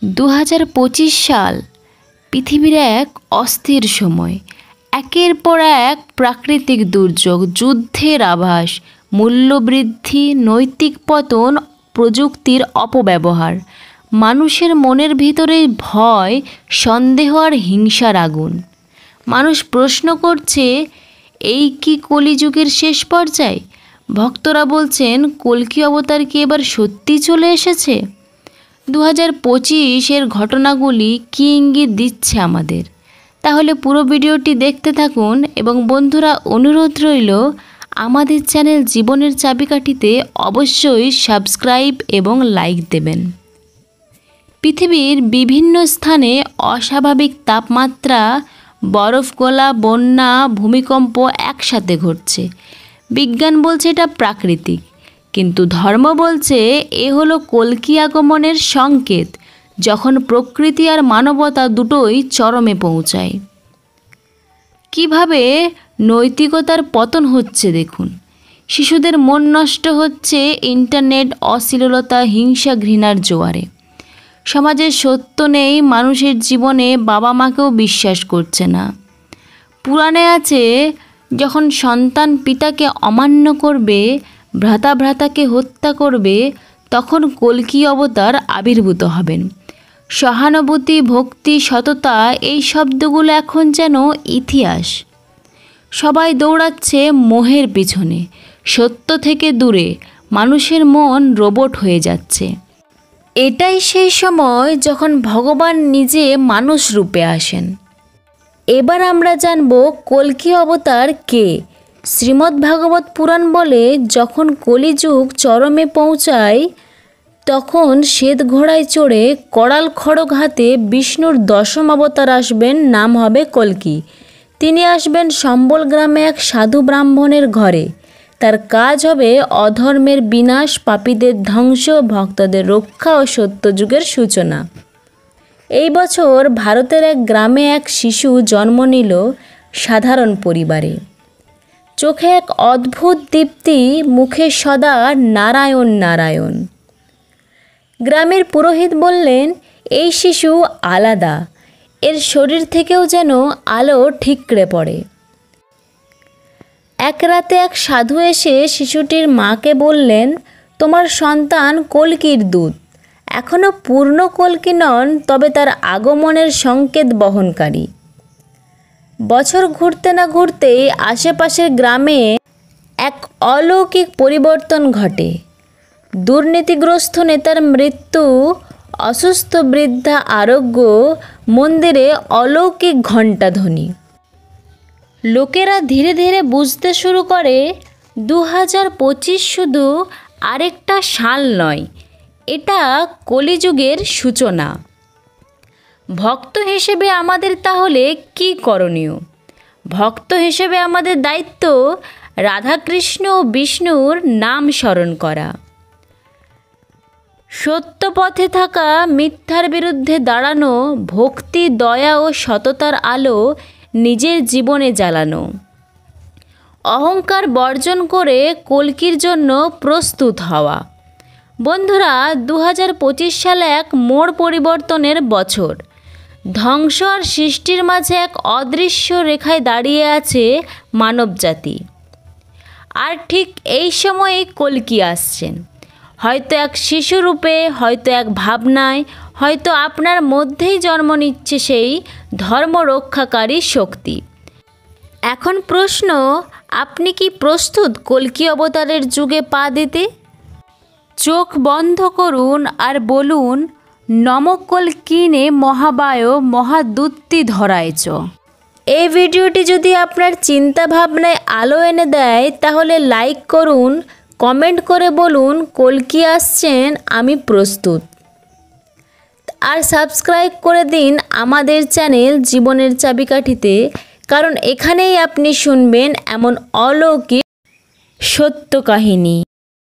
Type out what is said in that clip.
2025 সাল পৃথিবীর এক অস্থির সময়। একের পর এক প্রাকৃতিক দুর্যোগ, যুদ্ধের আভাস, মূল্যবৃদ্ধি, নৈতিক পতন, প্রযুক্তির অপব্যবহার, মানুষের মনের ভিতরে ভয়, সন্দেহ আর হিংসার আগুন। মানুষ প্রশ্ন করছে, এই কি কলিযুগের শেষ পর্যায়ে? ভক্তরা বলছেন, কল্কি অবতার কি এবার সত্যি চলে এসেছে? 2025-এর ঘটনাগুলি কী ইঙ্গিত দিচ্ছে আমাদের? তাহলে পুরো ভিডিওটি দেখতে থাকুন। এবং বন্ধুরা, অনুরোধ রইল আমাদের চ্যানেল জীবনের চাবিকাঠিতে অবশ্যই সাবস্ক্রাইব এবং লাইক দেবেন। পৃথিবীর বিভিন্ন স্থানে অস্বাভাবিক তাপমাত্রা, বরফ গলা, বন্যা, ভূমিকম্প একসাথে ঘটছে। বিজ্ঞান বলছে এটা প্রাকৃতিক, কিন্তু ধর্ম বলছে এ হলো কল্কি আগমনের সংকেত, যখন প্রকৃতি আর মানবতা দুটোই চরমে পৌঁছায়। কিভাবে নৈতিকতার পতন হচ্ছে দেখুন। শিশুদের মন নষ্ট হচ্ছে ইন্টারনেট, অশ্লীলতা, হিংসা, ঘৃণার জোয়ারে। সমাজে সত্য নেই, মানুষের জীবনে বাবা মাকেও বিশ্বাস করছে না। পুরাণে আছে, যখন সন্তান পিতাকে অমান্য করবে, ভ্রাতা ভ্রাতাকে হত্যা করবে, তখন কল্কি অবতার আবির্ভূত হবেন। সহানুভূতি, ভক্তি, সততা, এই শব্দগুলো এখন যেন ইতিহাস। সবাই দৌড়াচ্ছে মোহের পিছনে, সত্য থেকে দূরে। মানুষের মন রোবট হয়ে যাচ্ছে। এটাই সেই সময় যখন ভগবান নিজে মানুষ রূপে আসেন। এবার আমরা জানব কল্কি অবতার কে। শ্রীমদ্ভাগবত পুরাণ বলে, যখন কলিযুগ চরমে পৌঁছায়, তখন শ্বেত ঘোড়ায় চড়ে করাল খড়গ হাতে বিষ্ণুর দশম অবতার আসবেন। নাম হবে কল্কি। তিনি আসবেন সম্বল গ্রামে এক সাধু ব্রাহ্মণের ঘরে। তার কাজ হবে অধর্মের বিনাশ, পাপীদের ধ্বংস, ভক্তদের রক্ষা ও সত্যযুগের সূচনা। এই বছর ভারতের এক গ্রামে এক শিশু জন্ম নিল সাধারণ পরিবারে। চোখে এক অদ্ভুত দীপ্তি, মুখে সদা নারায়ণ নারায়ণ। গ্রামের পুরোহিত বললেন, এই শিশু আলাদা, এর শরীর থেকেও যেন আলো ঠিকরে পড়ে। এক রাতে এক সাধু এসে শিশুটির মাকে বললেন, তোমার সন্তান কল্কির দূত। এখনও পূর্ণ কল্কি নন, তবে তার আগমনের সংকেত বহনকারী। বছর ঘুরতে না ঘুরতেই আশেপাশের গ্রামে এক অলৌকিক পরিবর্তন ঘটে। দুর্নীতিগ্রস্ত নেতার মৃত্যু, অসুস্থ বৃদ্ধা আরোগ্য, মন্দিরে অলৌকিক ঘণ্টাধ্বনি। লোকেরা ধীরে ধীরে বুঝতে শুরু করে, 2025 শুধু আরেকটা সাল নয়, এটা কলিযুগের সূচনা। ভক্ত হিসেবে আমাদের তাহলে কি করণীয়? ভক্ত হিসেবে আমাদের দায়িত্ব রাধাকৃষ্ণ ও বিষ্ণুর নাম স্মরণ করা, সত্য পথে থাকা, মিথ্যার বিরুদ্ধে দাঁড়ানো, ভক্তি, দয়া ও সততার আলো নিজের জীবনে জ্বালানো, অহংকার বর্জন করে কল্কির জন্য প্রস্তুত হওয়া। বন্ধুরা, 2025 সালে এক মোড় পরিবর্তনের বছর। ধ্বংস আর সৃষ্টির মাঝে এক অদৃশ্য রেখায় দাঁড়িয়ে আছে মানবজাতি। আর ঠিক এই সময়েই কল্কি আসছেন। হয়তো এক শিশুরূপে, হয়তো এক ভাবনায়, হয়তো আপনার মধ্যেই জন্ম নিচ্ছে সেই ধর্ম রক্ষাকারী শক্তি। এখন প্রশ্ন, আপনি কি প্রস্তুত কল্কি অবতারের যুগে পা দিতে? চোখ বন্ধ করুন আর বলুন, নম কল্কিনে মহাবায় মহাদূতি ধরায়চ। এই ভিডিওটি যদি আপনার চিন্তা ভাবনায় আলো এনে দেয়, তাহলে লাইক করুন, কমেন্ট করে বলুন, কল্কি আসছেন, আমি প্রস্তুত। আর সাবস্ক্রাইব করে দিন আমাদের চ্যানেল জীবনের চাবিকাঠিতে, কারণ এখানেই আপনি শুনবেন এমন অলৌকিক সত্য কাহিনী।